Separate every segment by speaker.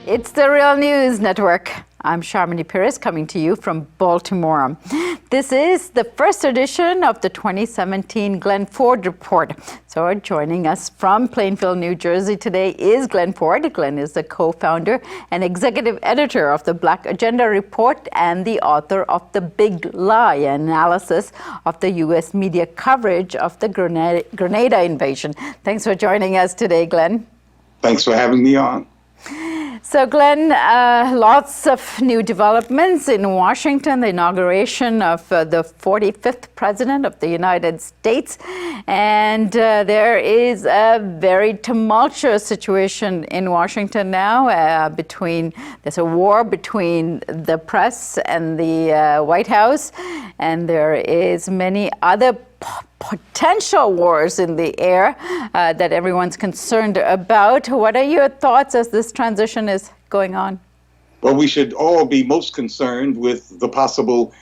Speaker 1: It's the Real News Network. I'm Sharmini Perez coming to you from Baltimore. This is the first edition of the 2017 Glen Ford Report. So joining us from Plainfield, New Jersey today is Glen Ford. Glen is the co-founder and executive editor of the Black Agenda Report and the author of The Big Lie, an analysis of the U.S. media coverage of the Grenada invasion. Thanks for joining us today, Glen.
Speaker 2: Thanks for having me on.
Speaker 1: So, Glen, lots of new developments in Washington, the inauguration of the 45th President of the United States. And there is a very tumultuous situation in Washington now. There's a war between the press and the White House. And there is many other potential wars in the air that everyone's concerned about. What are your thoughts as this transition is going on?
Speaker 2: Well, we should all be most concerned with the possible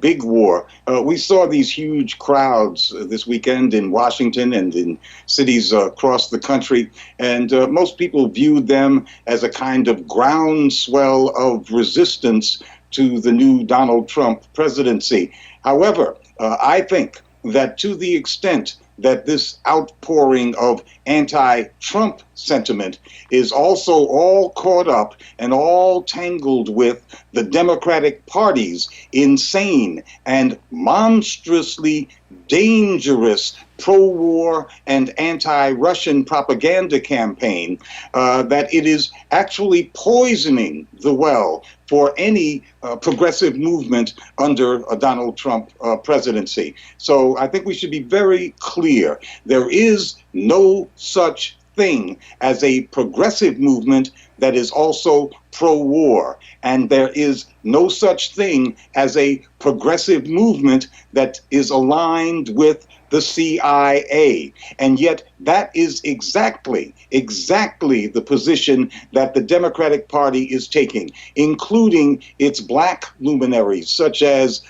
Speaker 2: big war. We saw these huge crowds this weekend in Washington and in cities across the country, and most people viewed them as a kind of groundswell of resistance to the new Donald Trump presidency. However, I think that to the extent that this outpouring of anti-Trump sentiment is also all caught up and all tangled with the Democratic Party's insane and monstrously dangerous pro-war and anti-Russian propaganda campaign, that it is actually poisoning the well for any progressive movement under a Donald Trump presidency. So I think we should be very clear. There is no such thing as a progressive movement that is also pro-war. And there is no such thing as a progressive movement that is aligned with the CIA. And yet that is exactly the position that the Democratic Party is taking, including its black luminaries, such as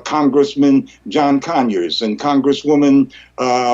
Speaker 2: Congressman John Conyers and Congresswoman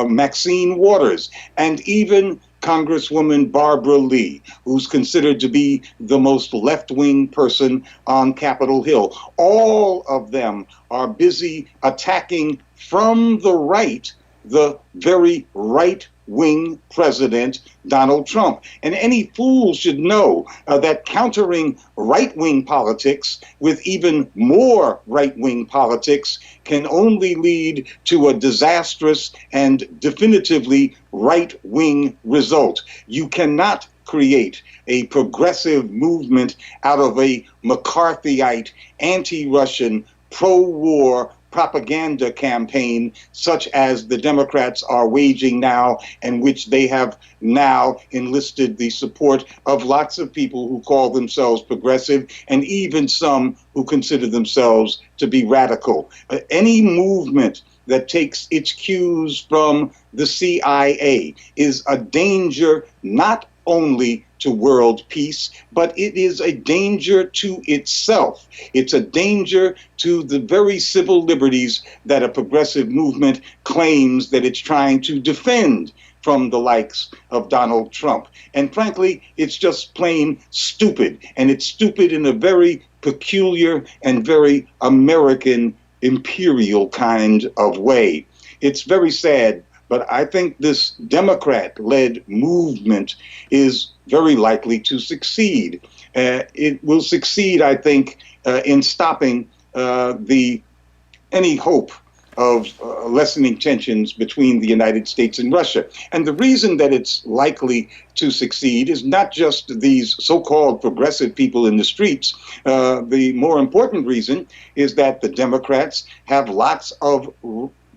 Speaker 2: Maxine Waters, and even Congresswoman Barbara Lee, who's considered to be the most left-wing person on Capitol Hill. All of them are busy attacking from the right the very right-wing president, Donald Trump. And any fool should know that countering right-wing politics with even more right-wing politics can only lead to a disastrous and definitively right-wing result. You cannot create a progressive movement out of a McCarthyite, anti-Russian, pro-war propaganda campaign such as the Democrats are waging now, and which they have now enlisted the support of lots of people who call themselves progressive and even some who consider themselves to be radical. Any movement that takes its cues from the CIA is a danger not only to world peace, but it is a danger to itself. It's a danger to the very civil liberties that a progressive movement claims that it's trying to defend from the likes of Donald Trump. And frankly, it's just plain stupid. And it's stupid in a very peculiar and very American imperial kind of way. It's very sad, but I think this Democrat-led movement is very likely to succeed. It will succeed, I think, in stopping any hope of lessening tensions between the United States and Russia. And the reason that it's likely to succeed is not just these so-called progressive people in the streets. The more important reason is that the Democrats have lots of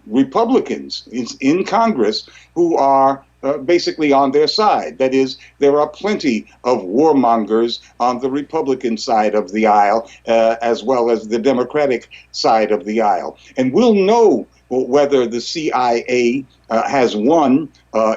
Speaker 2: Republicans in Congress who are basically on their side. That is, there are plenty of warmongers on the Republican side of the aisle, as well as the Democratic side of the aisle. And we'll know whether the CIA has won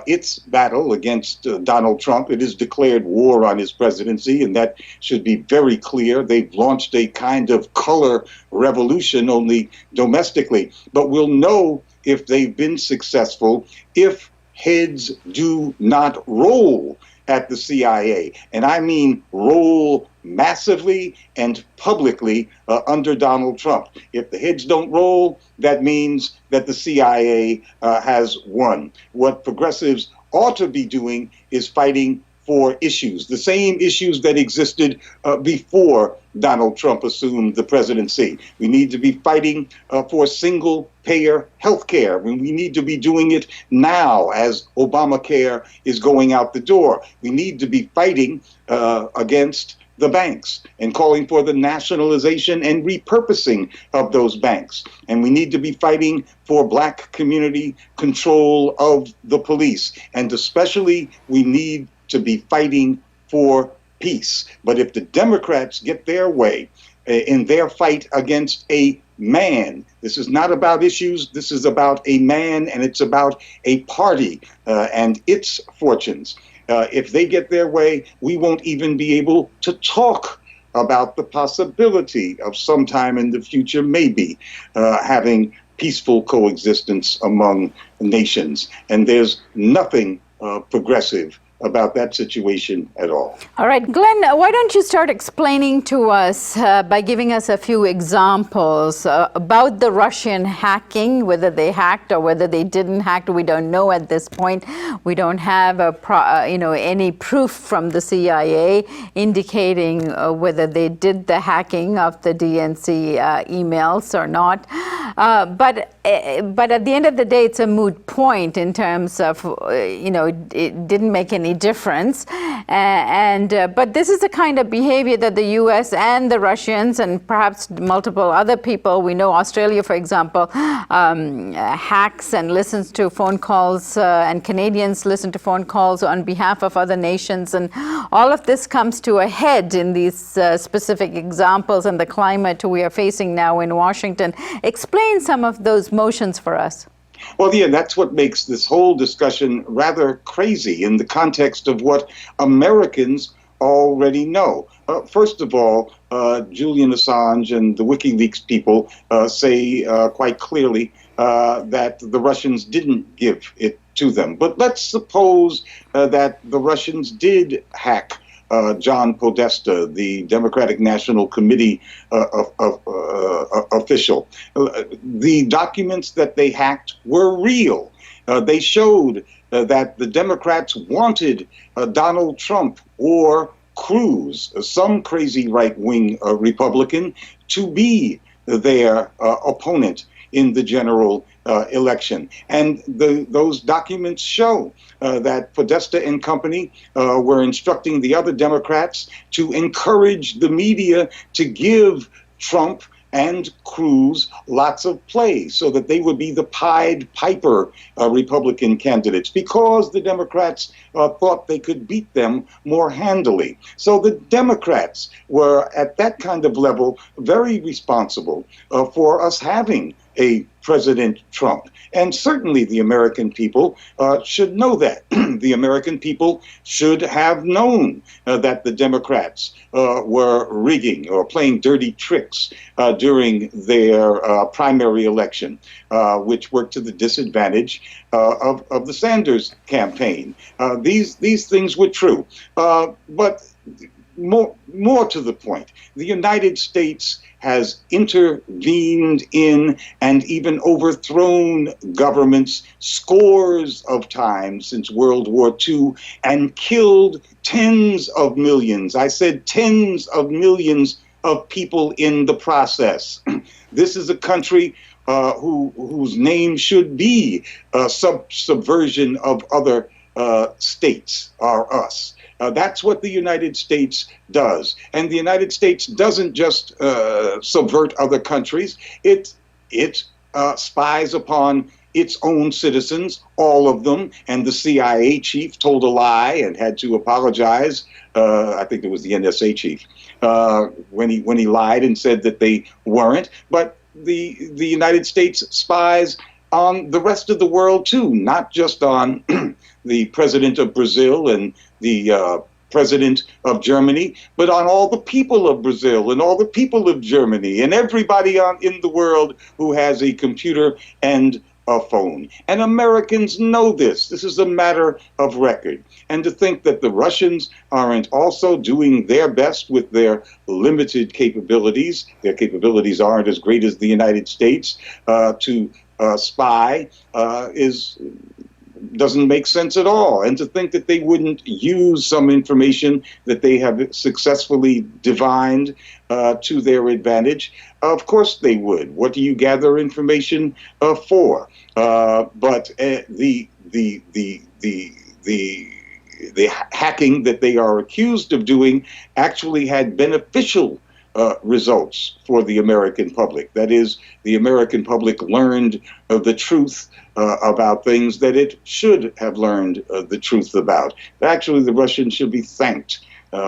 Speaker 2: its battle against Donald Trump. It has declared war on his presidency, and that should be very clear. They've launched a kind of color revolution, only domestically. But we'll know if they've been successful if heads do not roll at the CIA. And I mean roll massively and publicly under Donald Trump. If the heads don't roll, that means that the CIA has won. What progressives ought to be doing is fighting for issues, the same issues that existed before Donald Trump assumed the presidency. We need to be fighting for single-payer health care. We need to be doing it now as Obamacare is going out the door. We need to be fighting against the banks and calling for the nationalization and repurposing of those banks. And we need to be fighting for Black community control of the police. And especially, we need to be fighting for peace. But if the Democrats get their way in their fight against a man, this is not about issues, this is about a man, and it's about a party and its fortunes. If they get their way, we won't even be able to talk about the possibility of sometime in the future maybe having peaceful coexistence among nations. And there's nothing progressive about that situation at all.
Speaker 1: All right, Glenn, why don't you start explaining to us by giving us a few examples about the Russian hacking, whether they hacked or whether they didn't hack. We don't know at this point. We don't have any proof from the CIA indicating whether they did the hacking of the DNC emails or not. But at the end of the day, it's a moot point in terms of, it didn't make any difference. But this is the kind of behavior that the U.S. and the Russians and perhaps multiple other people, we know Australia, for example, hacks and listens to phone calls, and Canadians listen to phone calls on behalf of other nations. And all of this comes to a head in these specific examples and the climate we are facing now in Washington. Explain some of those motions for us.
Speaker 2: Well, yeah, that's what makes this whole discussion rather crazy in the context of what Americans already know. First of all, Julian Assange and the WikiLeaks people say quite clearly that the Russians didn't give it to them. But let's suppose that the Russians did hack John Podesta, the Democratic National Committee official. The documents that they hacked were real. They showed that the Democrats wanted Donald Trump or Cruz, some crazy right-wing Republican, to be their opponent in the general election. And those documents show that Podesta and company were instructing the other Democrats to encourage the media to give Trump and Cruz lots of play so that they would be the Pied Piper Republican candidates because the Democrats thought they could beat them more handily. So the Democrats were at that kind of level very responsible for us having a President Trump. And certainly the American people should know that. The American people should have known that the Democrats were rigging or playing dirty tricks during their primary election, which worked to the disadvantage of the Sanders campaign. These things were true. But more to the point, the United States has intervened in and even overthrown governments scores of times since World War II and killed tens of millions. I said tens of millions of people in the process. This is a country whose name should be subversion of other states or us. That's what the United States does. And the United States doesn't just subvert other countries. It spies upon its own citizens, all of them. And the CIA chief told a lie and had to apologize. I think it was the NSA chief when he lied and said that they weren't. But the United States spies on the rest of the world too, not just on the president of Brazil and the president of Germany, but on all the people of Brazil and all the people of Germany and everybody in the world who has a computer and a phone. And Americans know this. This is a matter of record. And to think that the Russians aren't also doing their best with their limited capabilities, their capabilities aren't as great as the United States, to spy doesn't make sense at all. And to think that they wouldn't use some information that they have successfully divined to their advantage, of course they would. What do you gather information for? But the hacking that they are accused of doing actually had beneficial results for the American public. That is, the American public learned the truth about things that it should have learned the truth about. Actually, the Russians should be thanked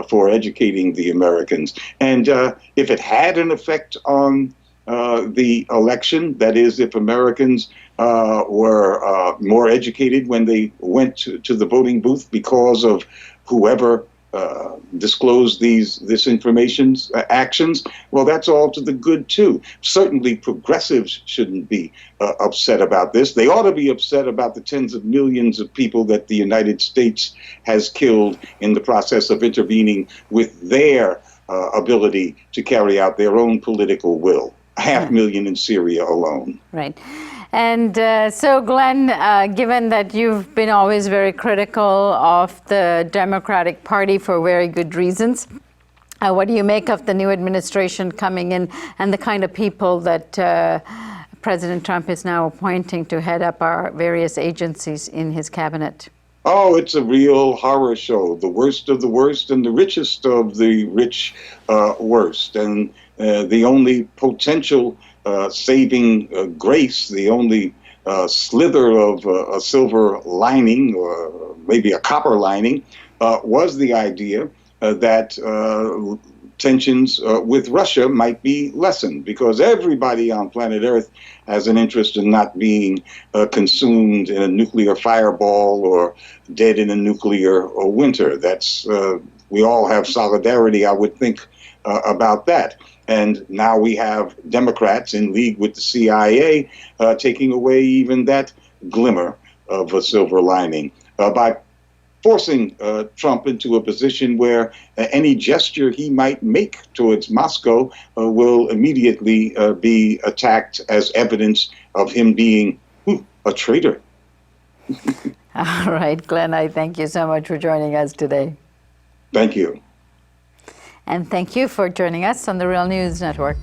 Speaker 2: for educating the Americans. And if it had an effect on the election, that is, if Americans were more educated when they went to the voting booth because of whoever disclose this information's actions, well, that's all to the good, too. Certainly, progressives shouldn't be upset about this. They ought to be upset about the tens of millions of people that the United States has killed in the process of intervening with their ability to carry out their own political will. 500,000 in Syria alone.
Speaker 1: Right. And so, Glenn, given that you've been always very critical of the Democratic Party for very good reasons, what do you make of the new administration coming in and the kind of people that President Trump is now appointing to head up our various agencies in his cabinet?
Speaker 2: Oh, it's a real horror show. The worst of the worst and the richest of the rich worst. And the only potential saving grace, the only slither of a silver lining, or maybe a copper lining, was the idea that tensions with Russia might be lessened, because everybody on planet Earth has an interest in not being consumed in a nuclear fireball or dead in a nuclear winter. That's we all have solidarity, I would think, about that. And now we have Democrats in league with the CIA taking away even that glimmer of a silver lining by forcing Trump into a position where any gesture he might make towards Moscow will immediately be attacked as evidence of him being a traitor.
Speaker 1: All right, Glenn, I thank you so much for joining us today.
Speaker 2: Thank you.
Speaker 1: And thank you for joining us on the Real News Network.